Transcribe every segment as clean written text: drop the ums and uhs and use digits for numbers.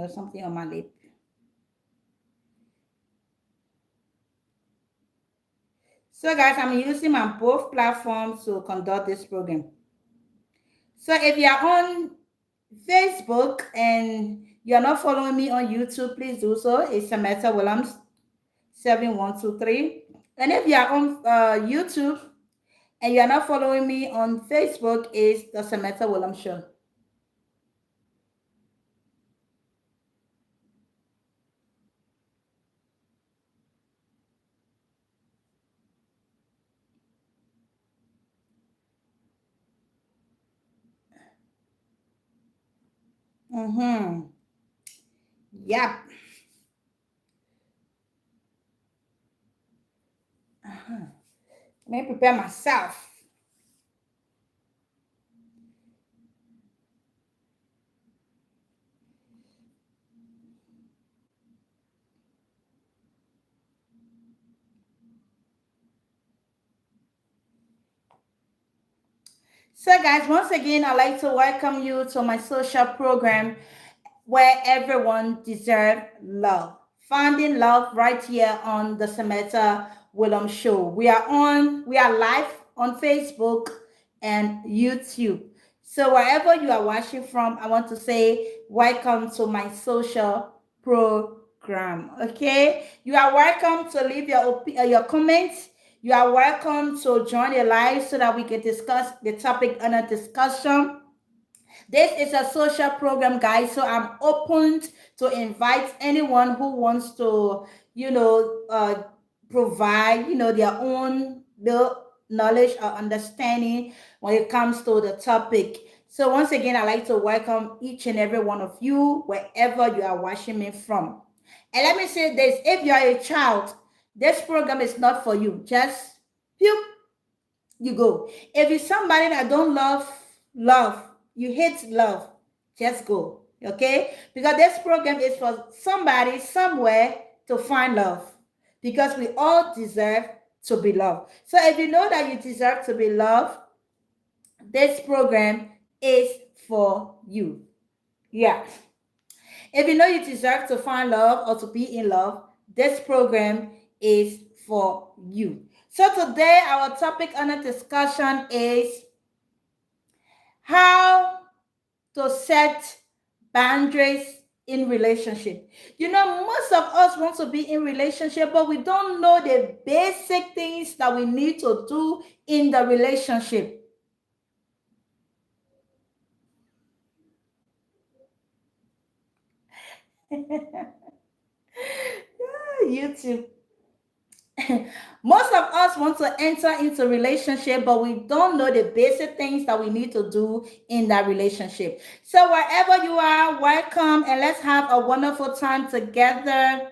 something on my lip. So guys, I'm using my both platforms to conduct this program. So if you're on Facebook and you're not following me on YouTube, please do so. It's Sametta Williams 7123. And if you're on YouTube and you're not following me on Facebook, it's the Sametta Williams Show. Mm-hmm. Yep. Uh-huh. Let me prepare myself. So guys, once again, I'd like to welcome you to my social program where everyone deserves love. Finding love right here on the Sametta Williams Show. We are live on Facebook and YouTube. So wherever you are watching from, I want to say welcome to my social program. Okay, you are welcome to leave your comments. You are welcome to join the live so that we can discuss the topic under discussion. This is a social program, guys, so I'm open to invite anyone who wants to, provide, their own knowledge or understanding when it comes to the topic. So once again, I'd like to welcome each and every one of you wherever you are watching me from. And let me say this, if you are a child, this program is not for you. Just you go. If you're somebody that don't love, you hate love, just go. Okay? Because this program is for somebody somewhere to find love. Because we all deserve to be loved. So if you know that you deserve to be loved, this program is for you. Yeah. If you know you deserve to find love or to be in love, this program is for you. So today our topic under discussion is how to set boundaries in relationship. Most of us want to be in relationship, but we don't know the basic things that we need to do in the relationship. YouTube. Most of us want to enter into a relationship, but we don't know the basic things that we need to do in that relationship. So wherever you are, welcome, and let's have a wonderful time together.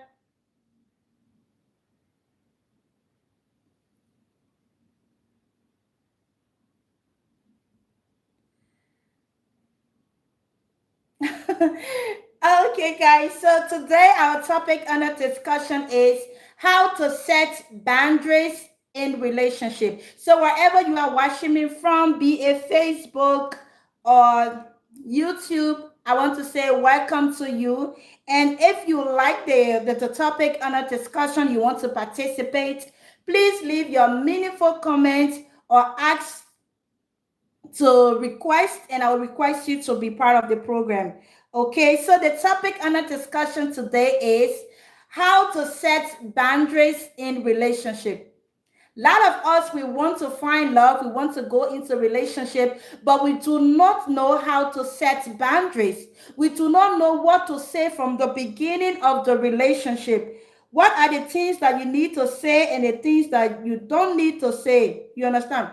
Okay, guys. So today our topic under discussion is how to set boundaries in relationship. So wherever you are watching me from, be it Facebook or YouTube, I want to say welcome to you. And if you like the topic under discussion, you want to participate, please leave your meaningful comment or ask to request, and I will request you to be part of the program. Okay, so the topic under discussion today is how to set boundaries in relationship. A lot of us, we want to find love, we want to go into relationship, but we do not know how to set boundaries. We do not know what to say from the beginning of the relationship. What are the things that you need to say and the things that you don't need to say? You understand?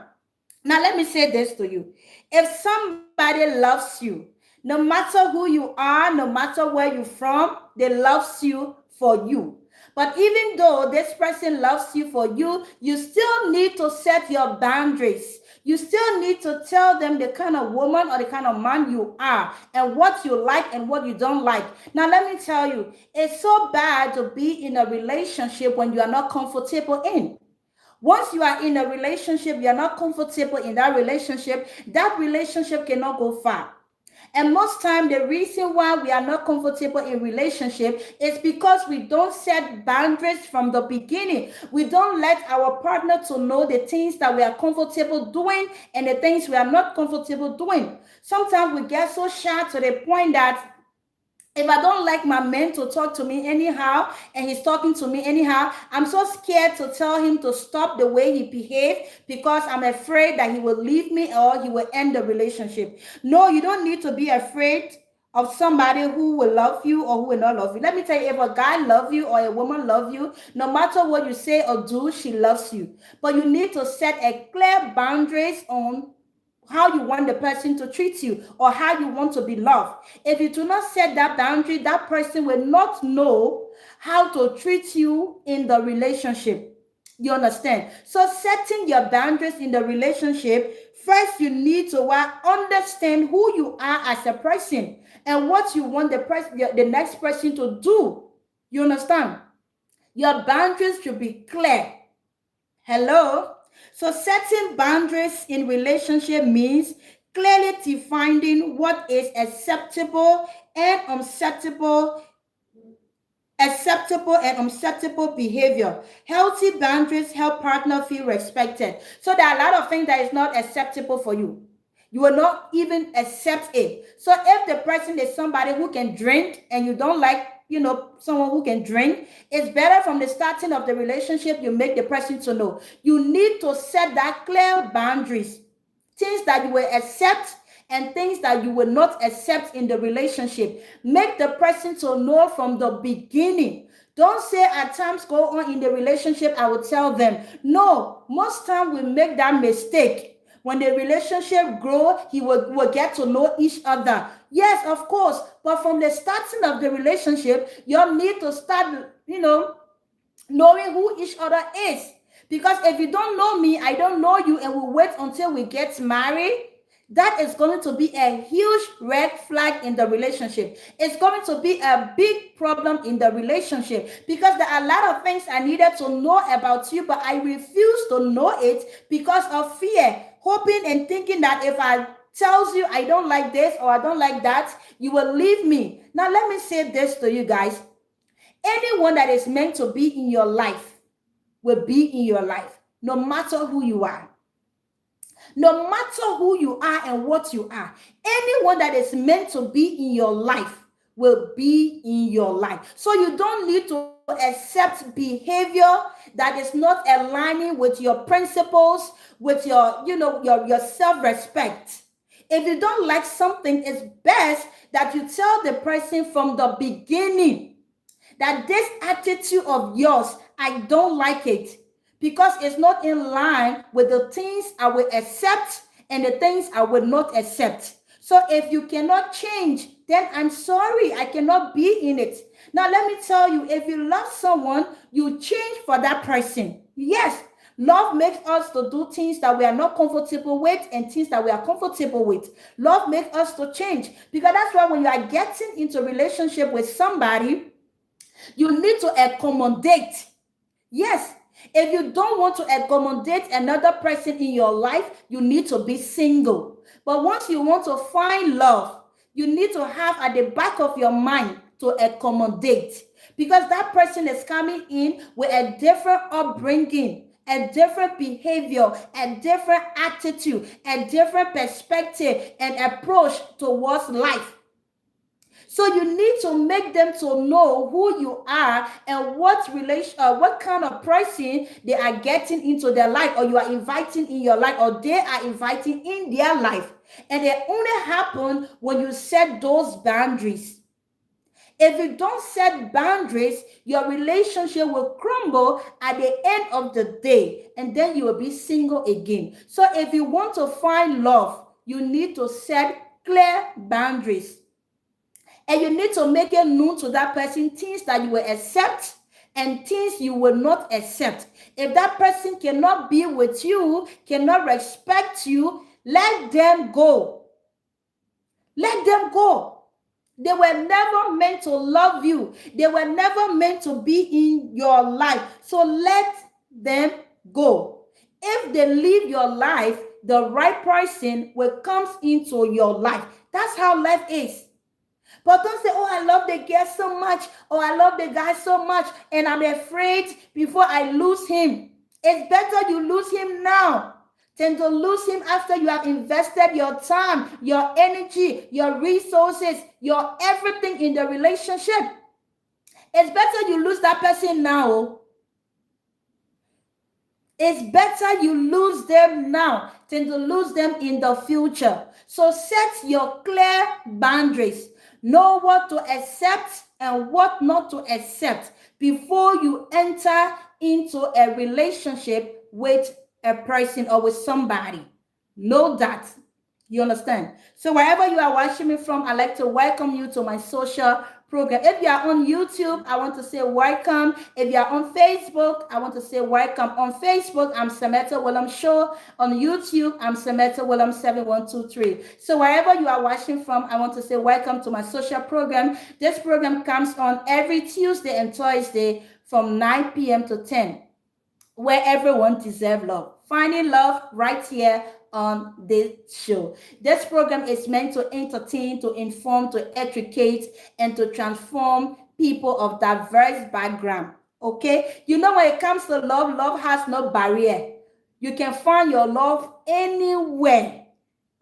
Now, let me say this to you. If somebody loves you, no matter who you are, no matter where you're from, they loves you for you. But even though this person loves you for you, you still need to set your boundaries. You still need to tell them the kind of woman or the kind of man you are and what you like and what you don't like. Now, let me tell you, it's so bad to be in a relationship when you are not comfortable in. Once you are in a relationship, you're not comfortable in that relationship cannot go far. And most time, the reason why we are not comfortable in relationship is because we don't set boundaries from the beginning. We don't let our partner to know the things that we are comfortable doing and the things we are not comfortable doing. Sometimes we get so shy to the point that if I don't like my man to talk to me anyhow and he's talking to me anyhow, I'm so scared to tell him to stop the way he behaves because I'm afraid that he will leave me or he will end the relationship. No, you don't need to be afraid of somebody who will love you or who will not love you. Let me tell you, if a guy love you or a woman love you, no matter what you say or do, she loves you. But you need to set a clear boundaries on how you want the person to treat you or how you want to be loved. If you do not set that boundary, that person will not know how to treat you in the relationship. You understand? So setting your boundaries in the relationship, first you need to understand who you are as a person and what you want the next person to do. You understand? Your boundaries should be clear. Hello? So setting boundaries in relationship means clearly defining what is acceptable and unacceptable behavior. Healthy boundaries help partner feel respected. So there are a lot of things that is not acceptable for you. You will not even accept it. So if the person is somebody who can drink and you don't like, someone who can drink, it's better from the starting of the relationship you make the person to know. You need to set that clear boundaries, things that you will accept and things that you will not accept in the relationship. Make the person to know from the beginning. Don't say at times go on in the relationship, I will tell them. No, most time we make that mistake. When the relationship grow, he will get to know each other. Yes, of course. But from the starting of the relationship, you need to start, knowing who each other is. Because if you don't know me, I don't know you, and we wait until we get married, that is going to be a huge red flag in the relationship. It's going to be a big problem in the relationship because there are a lot of things I needed to know about you, but I refuse to know it because of fear, hoping and thinking that if I tells you I don't like this or I don't like that, you will leave me. Now, let me say this to you guys. Anyone that is meant to be in your life will be in your life, no matter who you are. No matter who you are and what you are, anyone that is meant to be in your life will be in your life. So you don't need to accept behavior that is not aligning with your principles, with your self-respect. If you don't like something, it's best that you tell the person from the beginning that this attitude of yours, I don't like it, because it's not in line with the things I will accept and the things I will not accept. So if you cannot change, then I'm sorry, I cannot be in it. Now, let me tell you, if you love someone, you change for that person. Yes, love makes us to do things that we are not comfortable with and things that we are comfortable with. Love makes us to change, because that's why when you are getting into a relationship with somebody, you need to accommodate. Yes, if you don't want to accommodate another person in your life, you need to be single. But once you want to find love, you need to have at the back of your mind to accommodate, because that person is coming in with a different upbringing, a different behavior, a different attitude, a different perspective and approach towards life. So you need to make them to know who you are and what kind of person they are getting into their life, or you are inviting in your life, or they are inviting in their life. And it only happens when you set those boundaries. If you don't set boundaries, your relationship will crumble at the end of the day, and then you will be single again. So if you want to find love, you need to set clear boundaries. And you need to make it known to that person things that you will accept and things you will not accept. If that person cannot be with you, cannot respect you, let them go. Let them go. They were never meant to love you. They were never meant to be in your life. So let them go. If they leave your life, the right person will come into your life. That's how life is. But don't say, oh, I love the girl so much, or I love the guy so much, and I'm afraid before I lose him. It's better you lose him now than to lose him after you have invested your time, your energy, your resources, your everything in the relationship. It's better you lose that person now. It's better you lose them now than to lose them in the future. So set your clear boundaries. Know what to accept and what not to accept before you enter into a relationship with a person or with somebody. Know that. You understand? So wherever you are watching me from, I'd like to welcome you to my social program. If you are on YouTube, I want to say welcome. If you are on Facebook, I want to say welcome. On Facebook, I'm Sametta Williams Show. On YouTube, I'm Sametta Williams 7123. So wherever you are watching from, I want to say welcome to my social program. This program comes on every Tuesday and Thursday from 9 p.m. to 10, where everyone deserves love. Finding love right here on this show. This program is meant to entertain, to inform, to educate, and to transform people of diverse background. Okay? You know, when it comes to love, love has no barrier. You can find your love anywhere.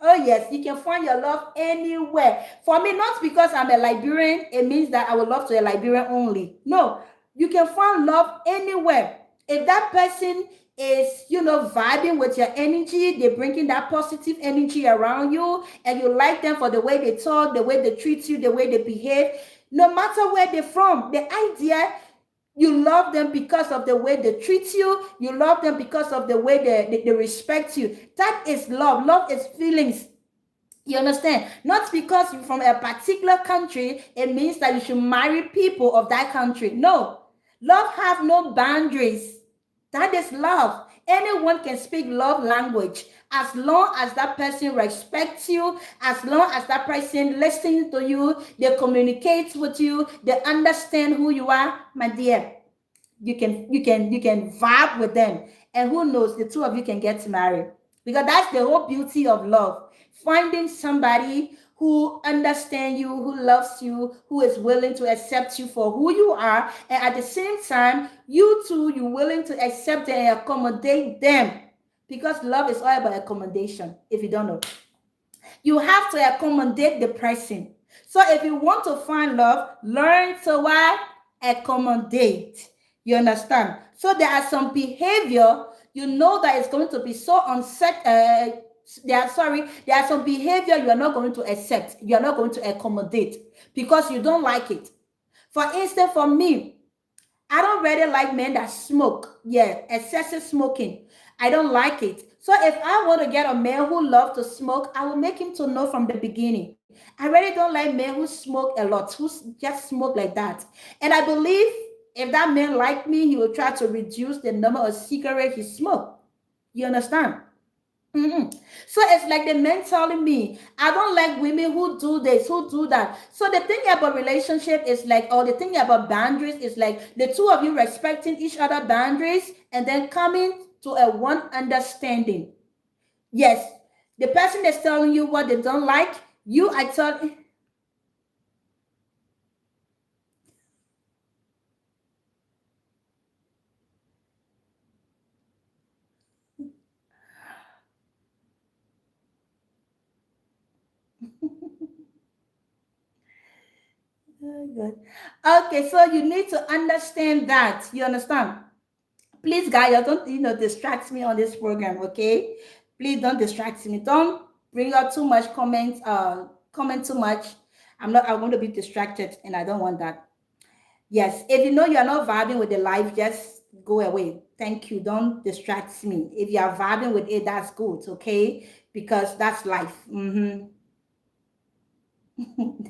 Oh yes, you can find your love anywhere. For me, not because I'm a Liberian, it means that I will love to a Liberian only. No, you can find love anywhere. If that person is, vibing with your energy, they're bringing that positive energy around you, and you like them for the way they talk, the way they treat you, the way they behave, no matter where they're from, the idea, you love them because of the way they treat you. You love them because of the way they respect you. That is love. Love is feelings. You understand? Not because you're from a particular country, it means that you should marry people of that country. No. Love have no boundaries. That is love. Anyone can speak love language as long as that person respects you, as long as that person listens to you, they communicate with you, they understand who you are, my dear. You can vibe with them, and who knows, the two of you can get married, because that's the whole beauty of love. Finding somebody who understands you, who loves you, who is willing to accept you for who you are, and at the same time, you too, you're willing to accept and accommodate them, because love is all about accommodation. If you don't know, you have to accommodate the person. So if you want to find love, learn to what? Accommodate. You understand? So there are some behavior, that is going to be so unset. There are some behavior you are not going to accept. You are not going to accommodate because you don't like it. For instance, for me, I don't really like men that smoke. Yeah, excessive smoking. I don't like it. So if I want to get a man who loves to smoke, I will make him to know from the beginning. I really don't like men who smoke a lot, who just smoke like that. And I believe if that man like me, he will try to reduce the number of cigarettes he smoke. You understand? So it's like the men telling me, I don't like women who do this, who do that. So the thing about relationship is like, or the thing about boundaries is like the two of you respecting each other boundaries and then coming to a one understanding. Yes, the person is telling you what they don't like. I tell. Oh, good. Okay, so you need to understand that. You understand? Please, guys, don't distract me on this program, okay? Please don't distract me. Don't bring out too much comments. Comment too much. I'm going to be distracted, and I don't want that. Yes, if you know you are not vibing with the life, just go away. Thank you. Don't distract me. If you are vibing with it, that's good, okay? Because that's life.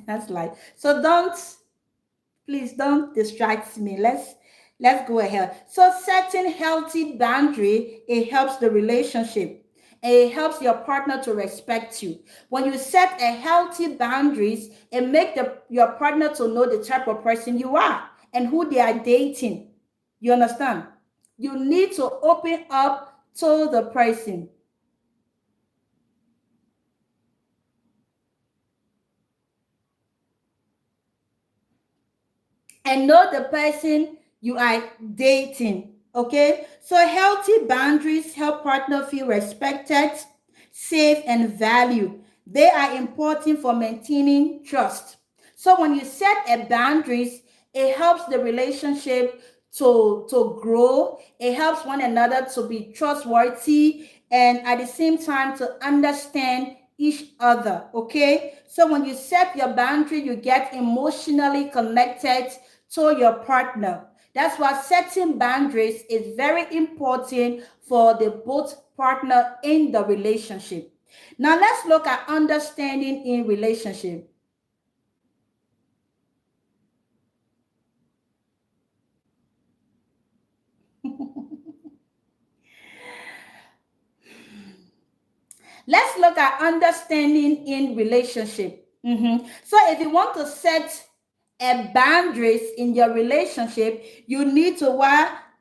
That's life. So please don't distract me. Let's go ahead. So setting healthy boundary, it helps the relationship. It helps your partner to respect you. When you set a healthy boundaries, it makes your partner to know the type of person you are and who they are dating. You understand? You need to open up to the person. and know the person you are dating. Okay, so healthy boundaries help partner feel respected, safe, and valued. They are important for maintaining trust. So when you set a boundaries, it helps the relationship to grow. It helps one another to be trustworthy and at the same time to understand each other. Okay, so when you set your boundary, you get emotionally connected to your partner. That's why setting boundaries is very important for the both partner in the relationship. Now let's look at understanding in relationship. Let's look at understanding in relationship. So if you want to set a boundaries in your relationship, you need to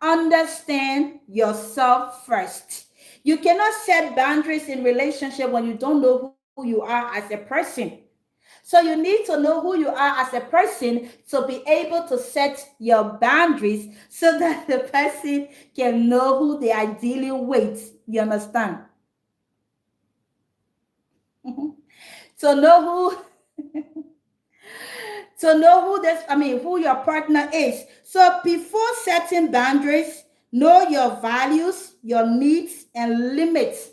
understand yourself first. You cannot set boundaries in relationship when you don't know who you are as a person. So you need to know who you are as a person to be able to set your boundaries so that the person can know who they are dealing with. You understand? To know who your partner is. So before setting boundaries, know your values, your needs, and limits.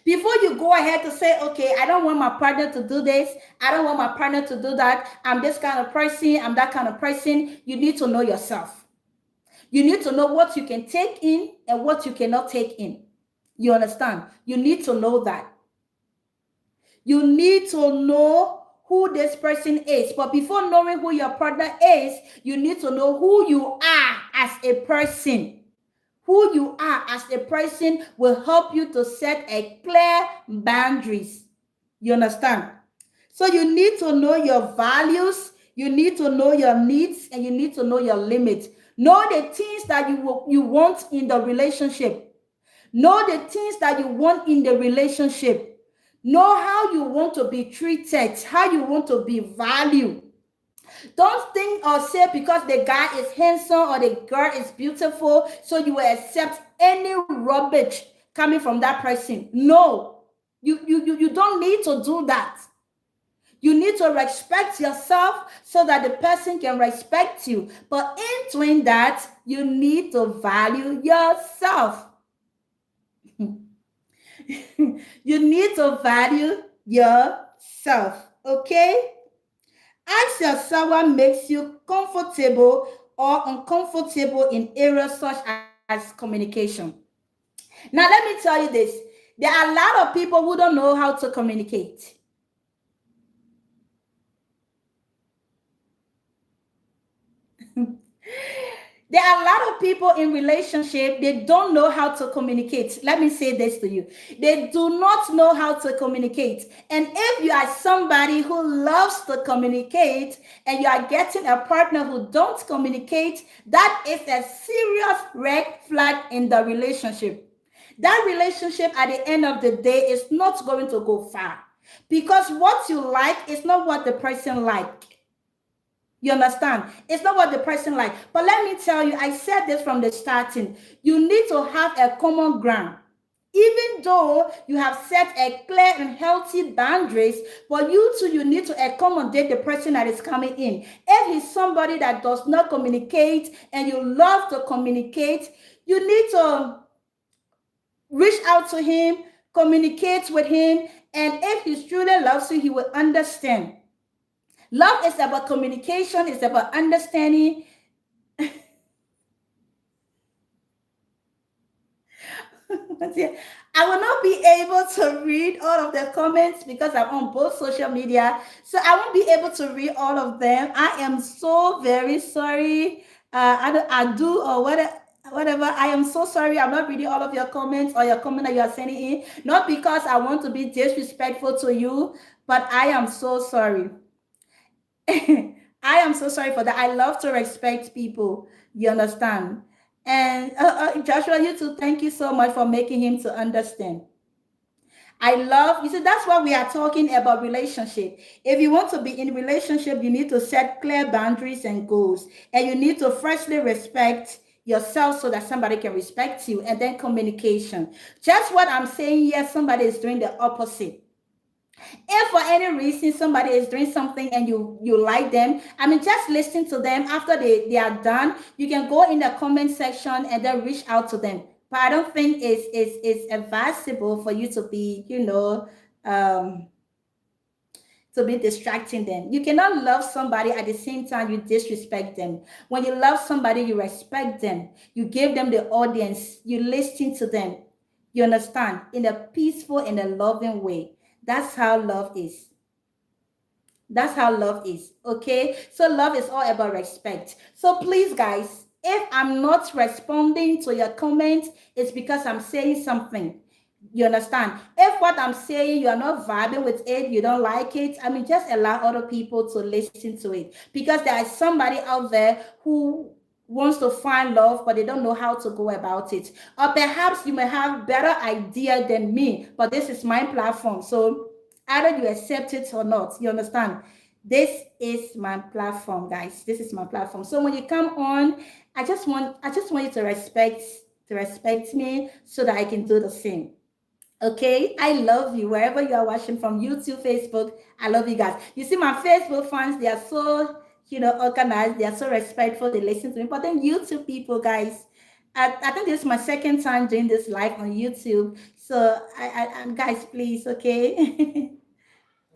Before you go ahead to say, okay, I don't want my partner to do this, I don't want my partner to do that, I'm this kind of person, I'm that kind of person, you need to know yourself. You need to know what you can take in and what you cannot take in. You understand? You need to know that. You need to know who this person is. But before knowing who your partner is, you need to know who you are as a person. Who you are as a person will help you to set a clear boundaries. You understand? So you need to know your values, you need to know your needs, and you need to know your limits. Know the things that you want in the relationship. Know the things that you want in the relationship. Know how you want to be treated, how you want to be valued. Don't think or say because the guy is handsome or the girl is beautiful, so you will accept any rubbish coming from that person. No, you don't need to do that. You need to respect yourself so that the person can respect you. But in doing that, you need to value yourself. You need to value yourself. Okay? Ask yourself what makes you comfortable or uncomfortable in areas such as communication. Now, let me tell you this. There are a lot of people who don't know how to communicate. There are a lot of people in relationship, they don't know how to communicate. Let me say this to you. They do not know how to communicate. And if you are somebody who loves to communicate and you are getting a partner who don't communicate, that is a serious red flag in the relationship. That relationship at the end of the day is not going to go far because what you like is not what the person like. You understand? It's not what the person like. But let me tell you, I said this from the starting. You need to have a common ground. Even though you have set a clear and healthy boundaries, but you too, you need to accommodate the person that is coming in. If he's somebody that does not communicate and you love to communicate, you need to reach out to him, communicate with him, and if he truly loves you, he will understand. Love is about communication, it's about understanding. I will not be able to read all of the comments because I'm on both social media. So I won't be able to read all of them. I am so very sorry. I do or whatever. I am so sorry. I'm not reading all of your comments or your comment that you are sending in. Not because I want to be disrespectful to you, but I am so sorry. I am so sorry for that. I love to respect people. You understand? And Joshua, you too, thank you so much for making him to understand. I love, you see, that's why we are talking about relationship. If you want to be in relationship, you need to set clear boundaries and goals. And you need to firstly respect yourself so that somebody can respect you. And then communication. Just what I'm saying here, somebody is doing the opposite. If for any reason somebody is doing something and you like them, I mean, just listen to them. After they are done, you can go in the comment section and then reach out to them. But I don't think it's advisable for you to be, um to be distracting them. You cannot love somebody at the same time you disrespect them. When you love somebody, you respect them. You give them the audience. You listen to them. You understand? In a peaceful and a loving way. That's how love is. That's how love is. Okay. So love is all about respect. So please, guys, if I'm not responding to your comments, it's because I'm saying something. You understand? If what I'm saying, you are not vibing with it, you don't like it, I mean, just allow other people to listen to it. Because there is somebody out there who wants to find love, but they don't know how to go about it. Or perhaps you may have better idea than me, but this is my platform. So either you accept it or not. You understand? This is my platform, guys. This is my platform. So when you come on, I just want you to respect me so that I can do the same. Okay, I love you wherever you are watching from YouTube, Facebook. I love you guys. You see, my Facebook fans, they are so organized, they are so respectful, they listen to me. But then YouTube people, guys, I think this is my second time doing this live on YouTube. So and guys, please, okay.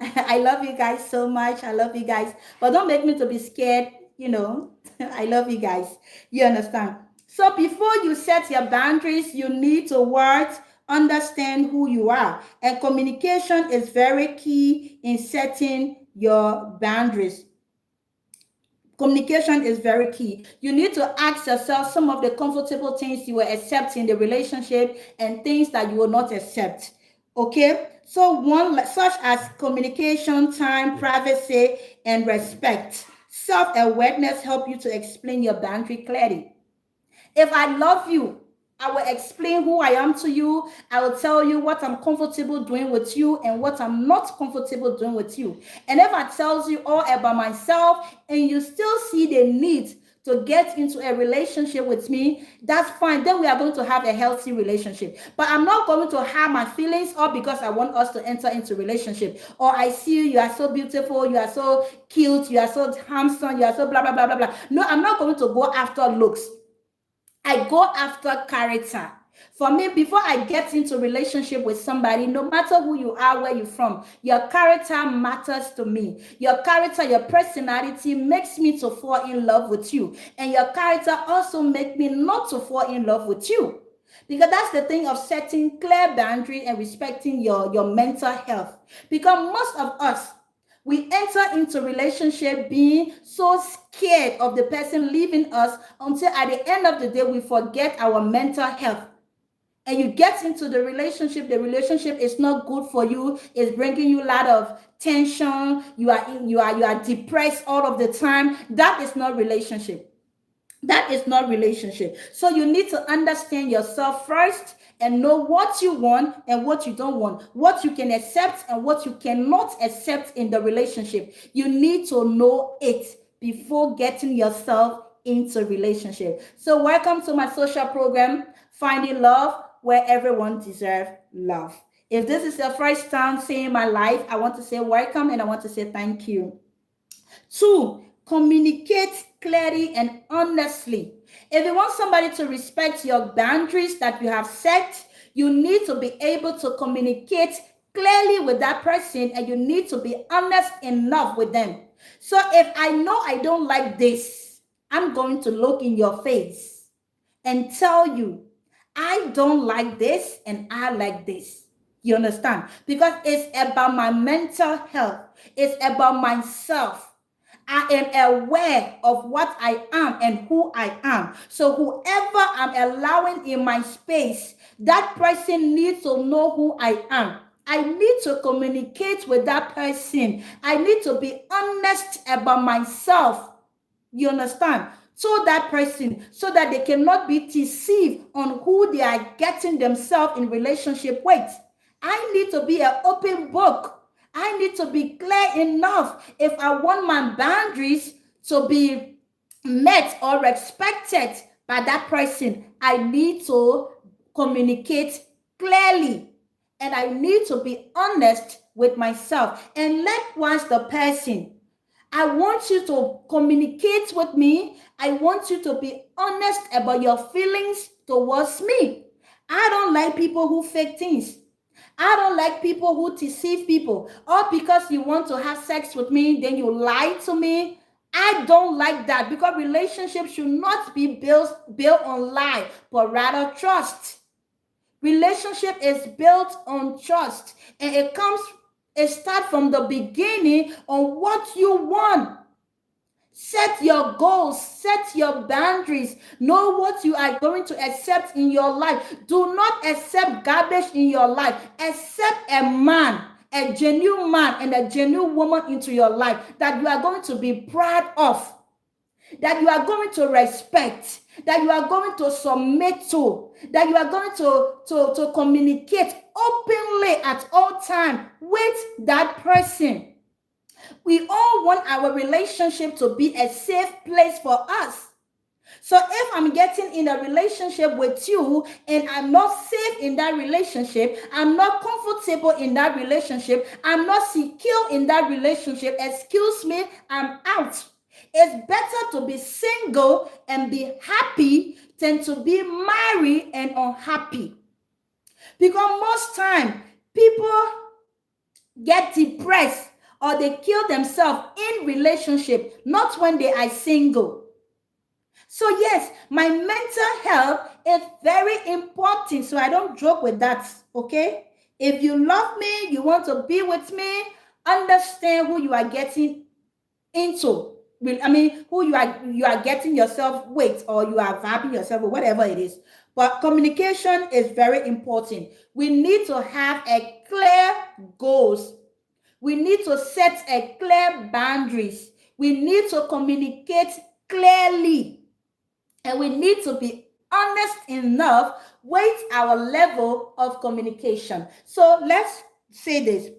I love you guys so much. I love you guys. But don't make me to be scared, I love you guys. You understand? So before you set your boundaries, you need to understand who you are. And communication is very key in setting your boundaries. Communication is very key. You need to ask yourself some of the comfortable things you will accept in the relationship and things that you will not accept. Okay? So one such as communication, time, privacy, and respect. Self-awareness help you to explain your boundary clearly. If I love you, I will explain who I am to you. I will tell you what I'm comfortable doing with you and what I'm not comfortable doing with you. And if I tell you all about myself and you still see the need to get into a relationship with me, that's fine. Then we are going to have a healthy relationship. But I'm not going to have my feelings up because I want us to enter into relationship. Or I see you, you are so beautiful, you are so cute, you are so handsome, you are so blah, blah, blah, blah, blah. No, I'm not going to go after looks. I go after character. For me, before I get into relationship with somebody, no matter who you are, where you're from, your character matters to me. Your character, your personality makes me to fall in love with you. And your character also makes me not to fall in love with you. Because that's the thing of setting clear boundaries and respecting your mental health. Because most of us, we enter into relationship being so scared of the person leaving us until at the end of the day, we forget our mental health. And you get into the relationship is not good for you. It's bringing you a lot of tension. You are depressed all of the time. That is not relationship. That is not relationship. So you need to understand yourself first and know what you want and what you don't want, what you can accept and what you cannot accept in the relationship. You need to know it before getting yourself into relationship. So welcome to my social program, Finding Love, where everyone deserves love. If this is your first time seeing my life, I want to say welcome and I want to say thank you. 2, communicate clearly and honestly. If you want somebody to respect your boundaries that you have set, you need to be able to communicate clearly with that person and you need to be honest enough with them. So if I know I don't like this, I'm going to look in your face and tell you, I don't like this and I like this. You understand? Because it's about my mental health. It's about myself. I am aware of what I am and who I am. So whoever I'm allowing in my space, that person needs to know who I am. I need to communicate with that person. I need to be honest about myself. You understand? So that person, so that they cannot be deceived on who they are getting themselves in relationship with. I need to be an open book. I need to be clear enough if I want my boundaries to be met or respected by that person. I need to communicate clearly, and I need to be honest with myself. And likewise, the person. I want you to communicate with me. I want you to be honest about your feelings towards me. I don't like people who fake things. I don't like people who deceive people. Or because you want to have sex with me, then you lie to me. I don't like that, because relationships should not be built on lie, but rather trust. Relationship is built on trust, and it starts from the beginning on what you want. Set your goals, set your boundaries, know what you are going to accept in your life. Do not accept garbage in your life. Accept a man, a genuine man and a genuine woman into your life that you are going to be proud of, that you are going to respect, that you are going to submit to, that you are going to communicate openly at all times with that person. We all want our relationship to be a safe place for us. So if I'm getting in a relationship with you and I'm not safe in that relationship, I'm not comfortable in that relationship, I'm not secure in that relationship, excuse me, I'm out. It's better to be single and be happy than to be married and unhappy. Because most time, people get depressed or they kill themselves in relationship, not when they are single. So yes, my mental health is very important. So I don't joke with that, okay? If you love me, you want to be with me, understand who you are getting into. I mean, who you are getting yourself with, or you are vibing yourself with, whatever it is. But communication is very important. We need to have a clear goals. We need to set a clear boundaries. We need to communicate clearly. And we need to be honest enough with our level of communication. So let's say this.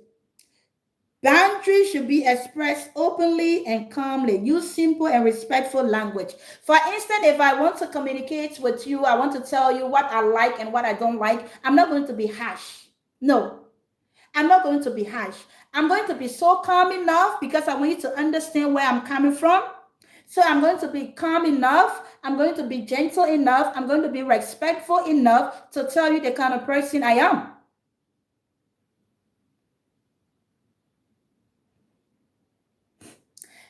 Boundaries should be expressed openly and calmly. Use simple and respectful language. For instance, if I want to communicate with you, I want to tell you what I like and what I don't like, I'm not going to be harsh. No, I'm not going to be harsh. I'm going to be so calm enough, because I want you to understand where I'm coming from. So I'm going to be calm enough. I'm going to be gentle enough. I'm going to be respectful enough to tell you the kind of person I am.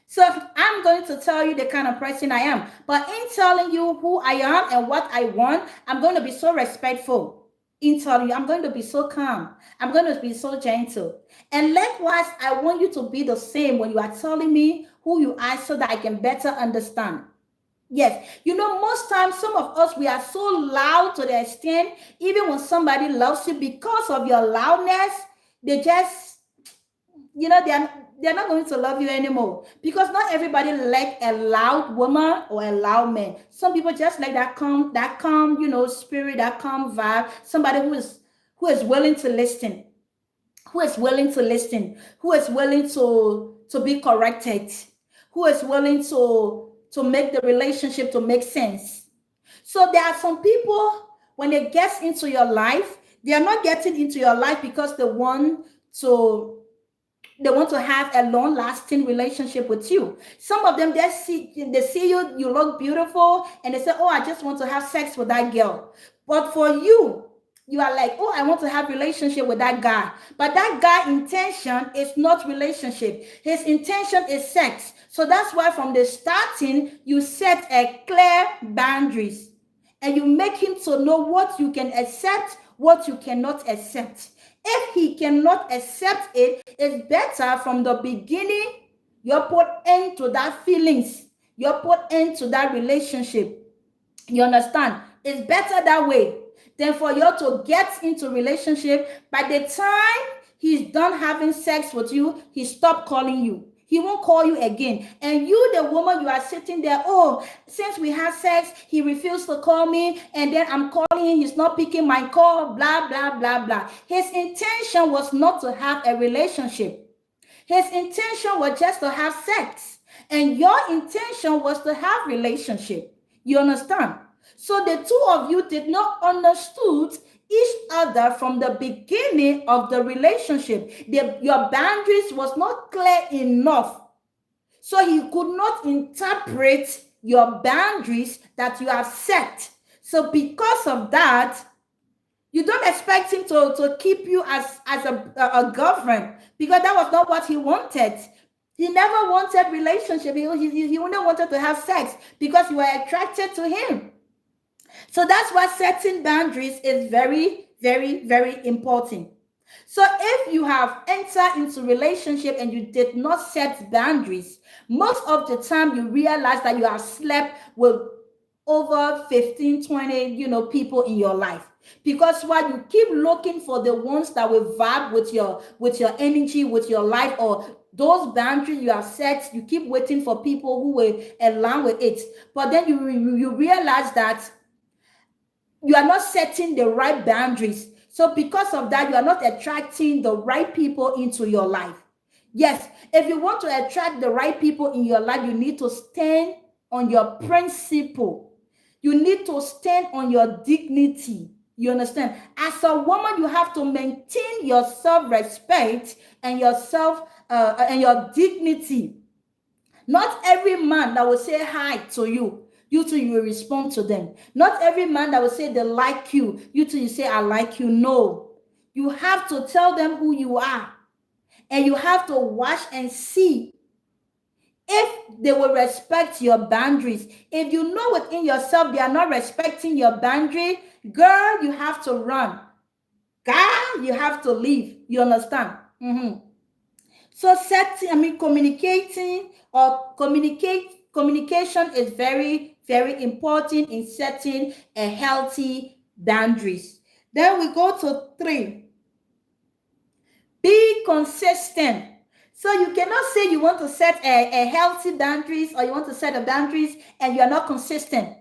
So I'm going to tell you the kind of person I am. But in telling you who I am and what I want, I'm going to be so respectful. In telling you, I'm going to be so calm. I'm going to be so gentle. And likewise, I want you to be the same when you are telling me who you are, so that I can better understand. Yes, most times some of us, we are so loud to the extent, even when somebody loves you, because of your loudness, they just, they're not going to love you anymore, because not everybody like a loud woman or a loud man. Some people just like that calm, spirit, that calm vibe. Somebody who is willing to listen, who is willing to listen, who is willing to be corrected, who is willing to make the relationship to make sense. So there are some people, when they get into your life, they are not getting into your life because they want to have a long-lasting relationship with you. Some of them, they see you look beautiful, and they say, oh, I just want to have sex with that girl. But for you, you are like, oh, I want to have relationship with that guy. But that guy intention is not relationship. His intention is sex. So that's why from the starting, you set a clear boundaries, and you make him to know what you can accept, what you cannot accept. If he cannot accept it, it's better from the beginning, you put end to that feelings. You put end to that relationship. You understand? It's better that way than for you to get into relationship. By the time he's done having sex with you, he stopped calling you. He won't call you again. And you, the woman, you are sitting there, oh, since we had sex, he refused to call me, and then I'm calling him, he's not picking my call, blah, blah, blah, blah. His intention was not to have a relationship. His intention was just to have sex. And your intention was to have relationship. You understand? So the two of you did not understood each other from the beginning of the relationship. Your boundaries was not clear enough. So he could not interpret your boundaries that you have set. So because of that, you don't expect him to keep you as a girlfriend, because that was not what he wanted. He never wanted relationship. He only wanted to have sex because you were attracted to him. So that's why setting boundaries is very, very, very important. So if you have entered into relationship and you did not set boundaries, most of the time you realize that you have slept with over 15, 20, people in your life. Because while you keep looking for the ones that will vibe with your energy, with your life, or those boundaries you have set, you keep waiting for people who will align with it. But then you realize that you are not setting the right boundaries. So because of that, you are not attracting the right people into your life. Yes, if you want to attract the right people in your life, you need to stand on your principle. You need to stand on your dignity. You understand? As a woman, you have to maintain your self-respect and and your dignity. Not every man that will say hi to you, you too, you will respond to them. Not every man that will say they like you, you too, you say I like you. No. You have to tell them who you are. And you have to watch and see if they will respect your boundaries. If you know within yourself they are not respecting your boundary, girl, you have to run. Guy, you have to leave. You understand? So communication is very, very important in setting a healthy boundaries. Then we go to 3. Be consistent. So you cannot say you want to set a healthy boundaries, or you want to set a boundaries and you are not consistent.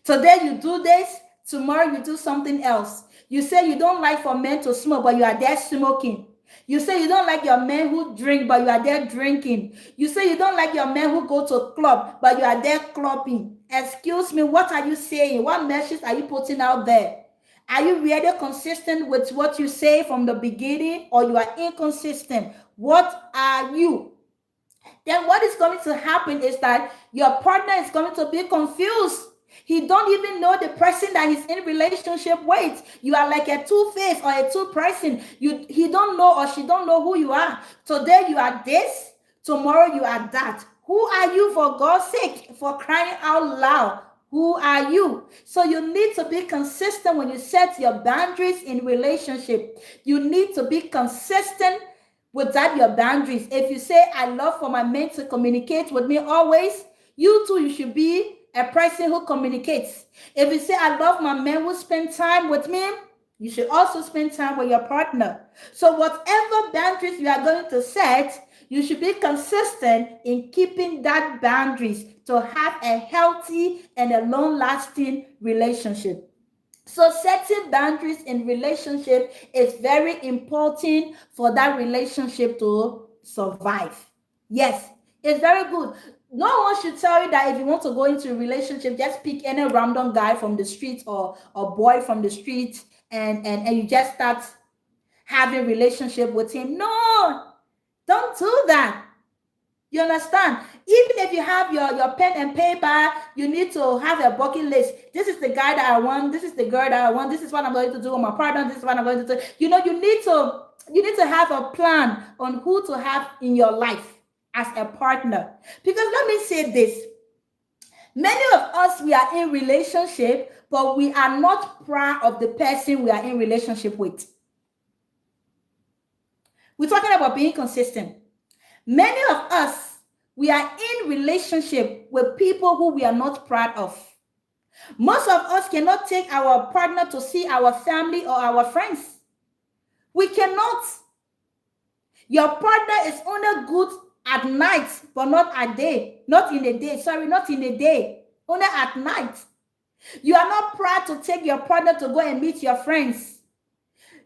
Today you do this, tomorrow you do something else. You say you don't like for men to smoke, but you are there smoking. You say you don't like your men who drink, but you are there drinking. You say you don't like your men who go to club, but you are there clubbing. Excuse me, what are you saying? What message are you putting out there? Are you really consistent with what you say from the beginning, or you are inconsistent? What are you? Then what is going to happen is that your partner is going to be confused. He don't even know the person that he's in relationship with. You are like a two-face or a two-person. He don't know, or she don't know who you are. Today you are this, tomorrow you are that. Who are you, for God's sake? For crying out loud. Who are you? So you need to be consistent when you set your boundaries in relationship. You need to be consistent with that, your boundaries. If you say, I love for my men to communicate with me always, you too, you should be a person who communicates. If you say, I love my men who spend time with me, you should also spend time with your partner. So whatever boundaries you are going to set, you should be consistent in keeping that boundaries to have a healthy and a long-lasting relationship. So setting boundaries in relationship is very important for that relationship to survive. Yes, it's very good. No one should tell you that if you want to go into a relationship, just pick any random guy from the street or boy from the street and you just start having relationship with him. No, don't do that. You understand? Even if you have your pen and paper, you need to have a bucket list. This is the guy that I want. This is the girl that I want. This is what I'm going to do with my partner. This is what I'm going to do. You need to have a plan on who to have in your life as a partner. Because let me say this. Many of us, we are in relationship, but we are not proud of the person we are in relationship with. We're talking about being consistent. Many of us, we are in relationship with people who we are not proud of. Most of us cannot take our partner to see our family or our friends. We cannot. Your partner is only good at night, but not at day. Not in the day. Sorry, not in the day. Only at night. You are not proud to take your partner to go and meet your friends.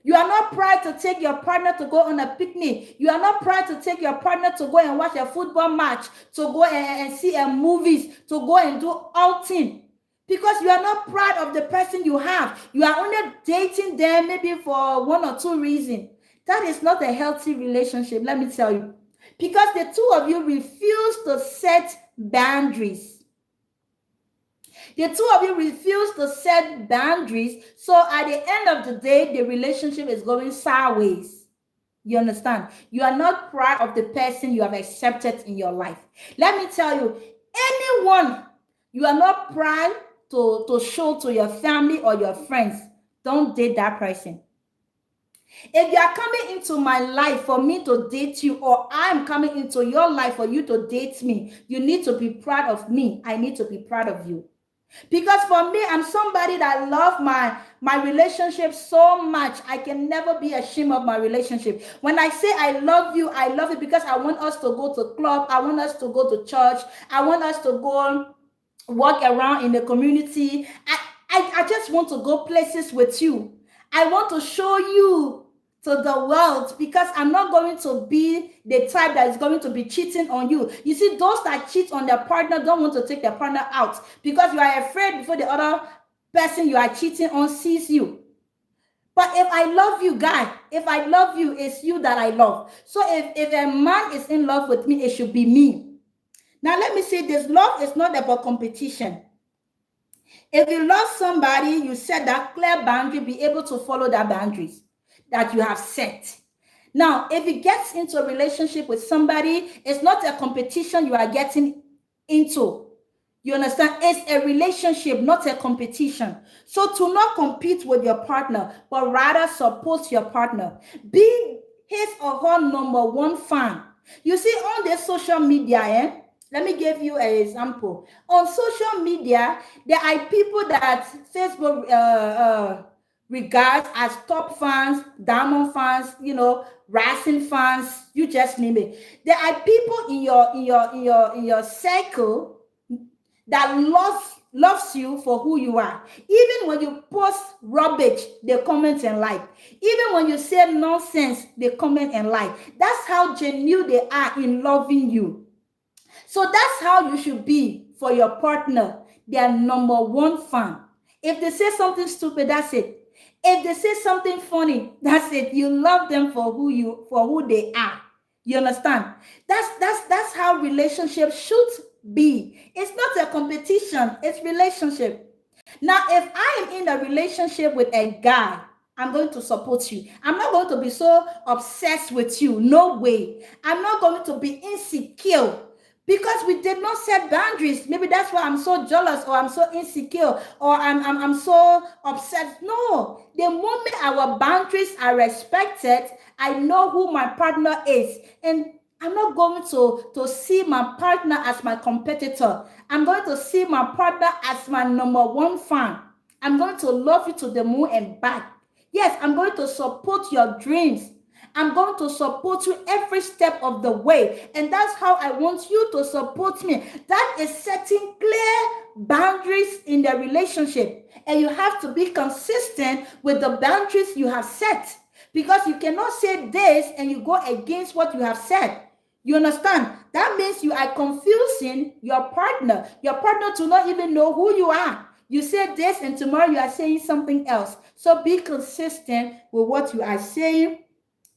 You are not proud to take your partner to go on a picnic. You are not proud to take your partner to go and watch a football match, to go and see a movies, to go and do outing. Because you are not proud of the person you have. You are only dating them maybe for one or two reasons. That is not a healthy relationship, let me tell you. Because the two of you refuse to set boundaries. The two of you refuse to set boundaries. So at the end of the day, the relationship is going sideways. You understand? You are not proud of the person you have accepted in your life. Let me tell you, anyone you are not proud to show to your family or your friends, don't date that person. If you are coming into my life for me to date you, or I'm coming into your life for you to date me, you need to be proud of me. I need to be proud of you. Because for me, I'm somebody that love my relationship so much. I can never be ashamed of my relationship. When I say I love you because I want us to go to club. I want us to go to church. I want us to go walk around in the community. I just want to go places with you. I want to show you to the world, because I'm not going to be the type that is going to be cheating on you. You see, those that cheat on their partner don't want to take their partner out because you are afraid before the other person you are cheating on sees you. But if I love you, guy, if I love you, it's you that I love. So if a man is in love with me, it should be me. Now let me say this, love is not about competition. If you love somebody, you set that clear boundary, be able to follow that boundaries that you have set. Now, if you get into a relationship with somebody, it's not a competition you are getting into. You understand? It's a relationship, not a competition. So to not compete with your partner, but rather support your partner. Be his or her number one fan. You see, on the social media, let me give you an example. On social media, there are people that Facebook regards as top fans, diamond fans, rising fans, you just name it. There are people in your circle that loves you for who you are. Even when you post rubbish, they comment and like. Even when you say nonsense, they comment and like. That's how genuine they are in loving you. So that's how you should be for your partner, their number one fan. If they say something stupid, that's it. If they say something funny, that's it. You love them for who they are. You understand? That's how relationships should be. It's not a competition, it's relationship. Now, if I am in a relationship with a guy, I'm going to support you. I'm not going to be so obsessed with you. No way. I'm not going to be insecure because we did not set boundaries. Maybe that's why I'm so jealous, or I'm so insecure, or I'm so obsessed. No, the moment our boundaries are respected, I know who my partner is, and I'm not going to see my partner as my competitor. I'm going to see my partner as my number one fan. I'm going to love you to the moon and back. Yes, I'm going to support your dreams. I'm going to support you every step of the way. And that's how I want you to support me. That is setting clear boundaries in the relationship. And you have to be consistent with the boundaries you have set. Because you cannot say this and you go against what you have said. You understand? That means you are confusing your partner. Your partner to not even know who you are. You say this and tomorrow you are saying something else. So be consistent with what you are saying,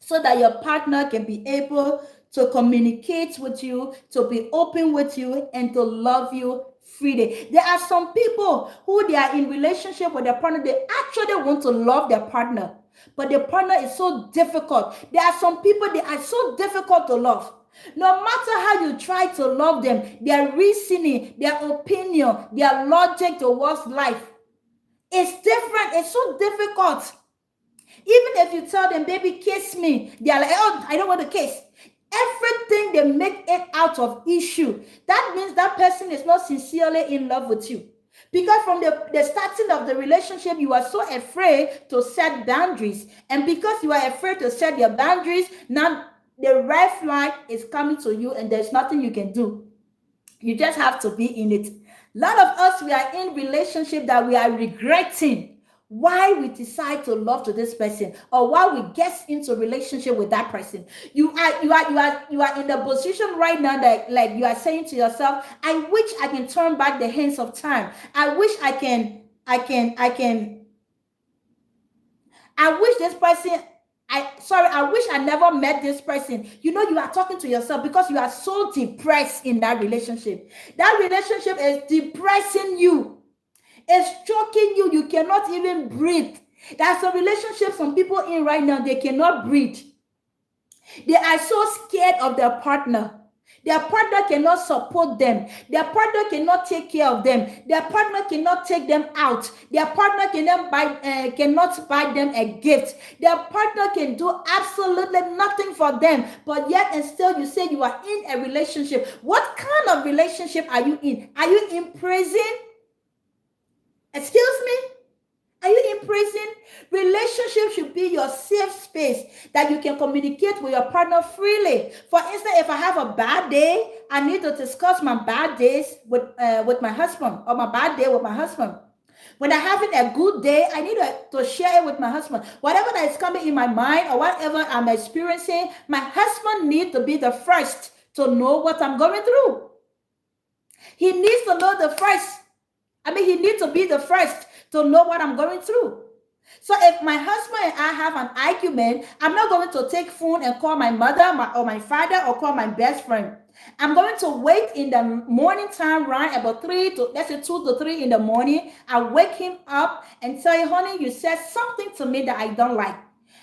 so that your partner can be able to communicate with you, to be open with you, and to love you freely. There are some people who they are in relationship with their partner. They actually want to love their partner, but their partner is so difficult. There are some people, they are so difficult to love. No matter how you try to love them, their reasoning, their opinion, their logic towards life is different. It's so difficult. Even if you tell them, baby, kiss me, they are like, oh, I don't want to kiss. Everything, they make it out of issue. That means that person is not sincerely in love with you. Because from the starting of the relationship, you are so afraid to set boundaries. And because you are afraid to set your boundaries, now the red flag is coming to you and there's nothing you can do. You just have to be in it. A lot of us, we are in relationship that we are regretting why we decide to love to this person or why we get into relationship with that person. You are in the position right now that like you are saying to yourself, I wish I can turn back the hands of time. I wish this person, I wish I never met this person. You know, you are talking to yourself because you are so depressed in that relationship. That relationship is depressing you. It's choking you. You cannot even breathe. That's a relationship some people in right now, they cannot breathe. They are so scared of their partner. Their partner cannot support them. Their partner cannot take care of them. Their partner cannot take them out. Their partner cannot buy them a gift. Their partner can do absolutely nothing for them. But yet and still you say you are in a relationship. What kind of relationship are you in? Are you in prison? Excuse me? Are you in prison? Relationship should be your safe space that you can communicate with your partner freely. For instance, if I have a bad day, I need to discuss my bad days with my husband, or my bad day with my husband. When I'm having a good day, I need to share it with my husband. Whatever that is coming in my mind or whatever I'm experiencing, my husband needs to be the first to know what I'm going through. He needs to know the first. He needs to be the first to know what I'm going through. So if my husband and I have an argument, I'm not going to take phone and call my mother or my father or call my best friend. I'm going to wait in the morning time, right about 2 to 3 in the morning. I wake him up and say, honey, you said something to me that I don't like.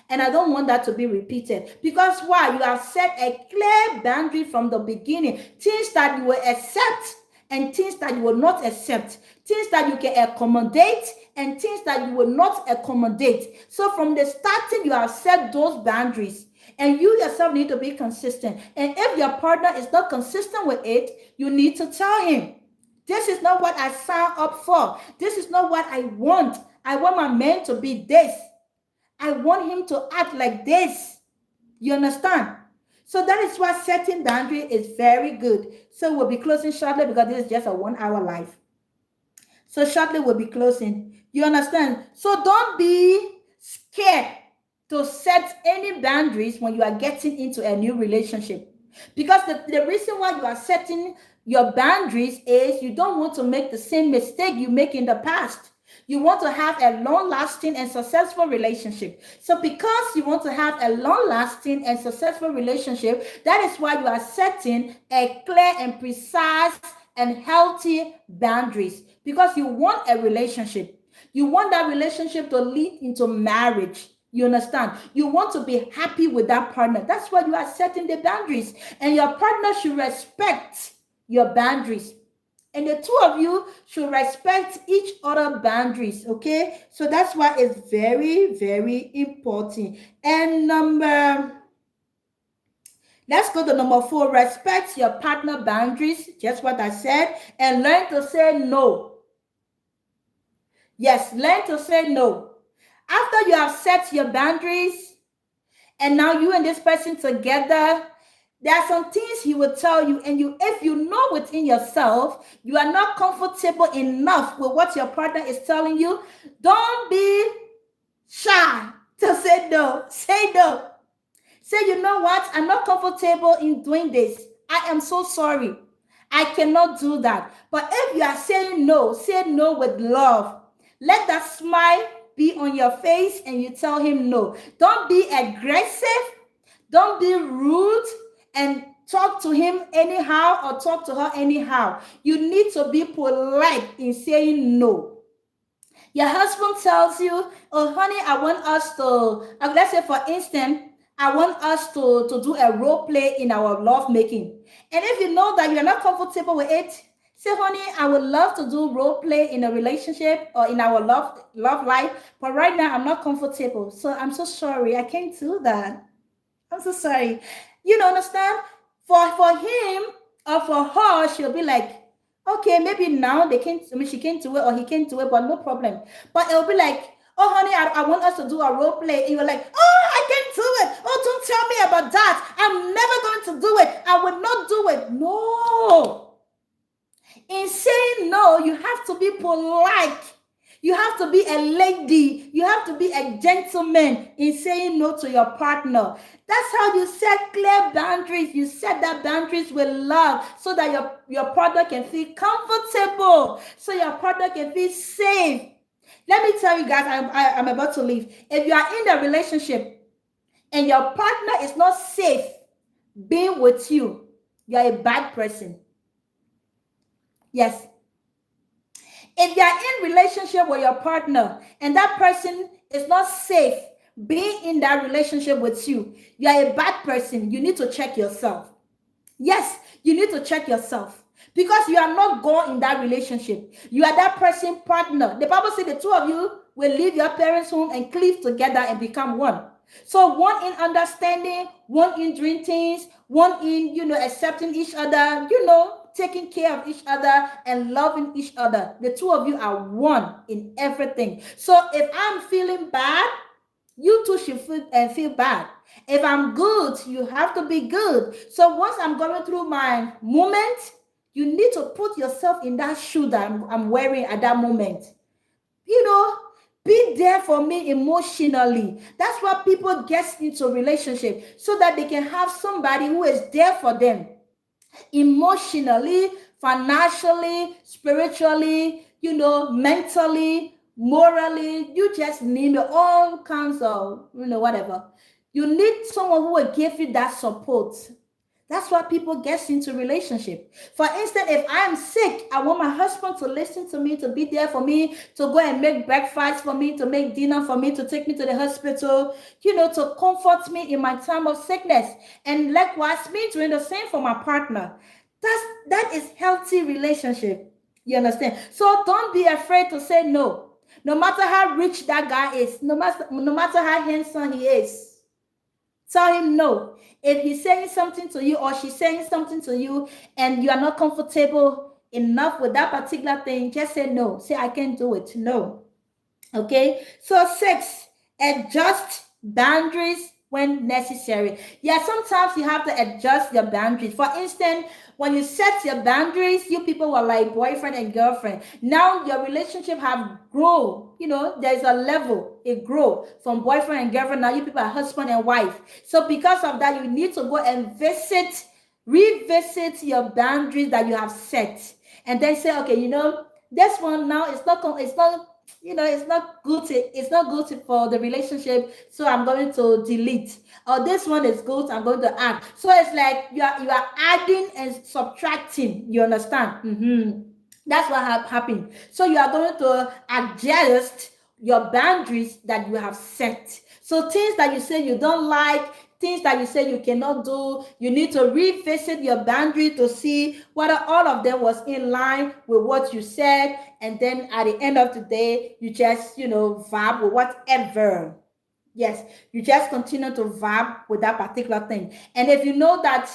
And I don't want that to be repeated. Because why? You have set a clear boundary from the beginning. Things that you will accept and things that you will not accept, things that you can accommodate and things that you will not accommodate. So from the starting, you have set those boundaries and you yourself need to be consistent. And if your partner is not consistent with it, you need to tell him, this is not what I signed up for. This is not what I want. I want my man to be this. I want him to act like this. You understand? So that is why setting boundary is very good. So we'll be closing shortly because this is just a 1 hour live. So shortly we'll be closing. You understand? So don't be scared to set any boundaries when you are getting into a new relationship. Because the reason why you are setting your boundaries is you don't want to make the same mistake you make in the past. You want to have a long-lasting and successful relationship. So because you want to have a long-lasting and successful relationship, that is why you are setting a clear and precise and healthy boundaries. Because you want a relationship. You want that relationship to lead into marriage. You understand? You want to be happy with that partner. That's why you are setting the boundaries. And your partner should respect your boundaries. And the two of you should respect each other's boundaries, okay? So that's why it's very, very important. And let's go to number 4. Respect your partner boundaries, just what I said, and learn to say no. Yes, learn to say no. After you have set your boundaries, and now you and this person together, there are some things he will tell you, and if you know within yourself, you are not comfortable enough with what your partner is telling you, don't be shy to say no. Say no. Say, you know what? I'm not comfortable in doing this. I am so sorry. I cannot do that. But if you are saying no, say no with love. Let that smile be on your face and you tell him no. Don't be aggressive. Don't be rude and talk to him anyhow or talk to her anyhow. You need to be polite in saying no. Your husband tells you, oh honey, I want us to, let's say for instance, I want us to do a role play in our love making. And if you know that you're not comfortable with it, say, honey, I would love to do role play in a relationship or in our love life, but right now I'm not comfortable. So I'm so sorry. I can't do that. I'm so sorry. You don't understand? For him or for her, she'll be like, okay, maybe now she can't do it or he can't do it, but no problem. But it'll be like, Oh, honey, I want us to do a role play. And you're like, oh, I can't do it. Oh, don't tell me about that. I'm never going to do it. I will not do it. No. In saying no, you have to be polite. You have to be a lady. You have to be a gentleman in saying no to your partner. That's how you set clear boundaries. You set that boundaries with love so that your partner can feel comfortable, so your partner can feel safe. Let me tell you guys, I'm about to leave. If you are in a relationship and your partner is not safe being with you, you're a bad person. Yes. If you're in relationship with your partner and that person is not safe being in that relationship with you, you're a bad person. You need to check yourself. Yes, you need to check yourself because you are not God in that relationship. You are that person partner. The Bible says the two of you will leave your parents' home and cleave together and become one. So one in understanding, one in doing things, one in, accepting each other, taking care of each other and loving each other. The two of you are one in everything. So if I'm feeling bad, you too should feel bad. If I'm good, you have to be good. So once I'm going through my moment, you need to put yourself in that shoe that I'm wearing at that moment. Be there for me emotionally. That's why people get into a relationship, so that they can have somebody who is there for them emotionally, financially, spiritually, mentally, morally. You just name it, all kinds of, whatever. You need someone who will give you that support. That's why people get into relationship. For instance, if I am sick, I want my husband to listen to me, to be there for me, to go and make breakfast for me, to make dinner for me, to take me to the hospital, to comfort me in my time of sickness. And likewise, me doing the same for my partner. That is healthy relationship. You understand? So don't be afraid to say no. No matter how rich that guy is, no matter how handsome he is. Tell him no. If he's saying something to you or she's saying something to you and you are not comfortable enough with that particular thing, just say no. Say, I can't do it. No. Okay? So 6, adjust boundaries when necessary. Yeah, sometimes you have to adjust your boundaries. For instance, when you set your boundaries, you people were like boyfriend and girlfriend. Now your relationship have grown. There's a level, it grow from boyfriend and girlfriend. Now you people are husband and wife. So because of that, you need to go and revisit your boundaries that you have set, and then say, okay, this one now it's not it's not good for the relationship, so I'm going to delete. Or this one is good, I'm going to add. So it's like you are adding and subtracting. You understand? That's what happened. So you are going to adjust your boundaries that you have set. So things that you say you don't like, things that you say you cannot do, you need to revisit your boundary to see whether all of them was in line with what you said. And then at the end of the day, you just, vibe with whatever. Yes, you just continue to vibe with that particular thing. And if you know that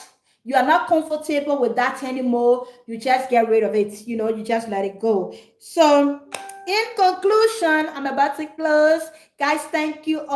you are not comfortable with that anymore, you just get rid of it. You just let it go. So in conclusion, I'm about to close. Guys, thank you all.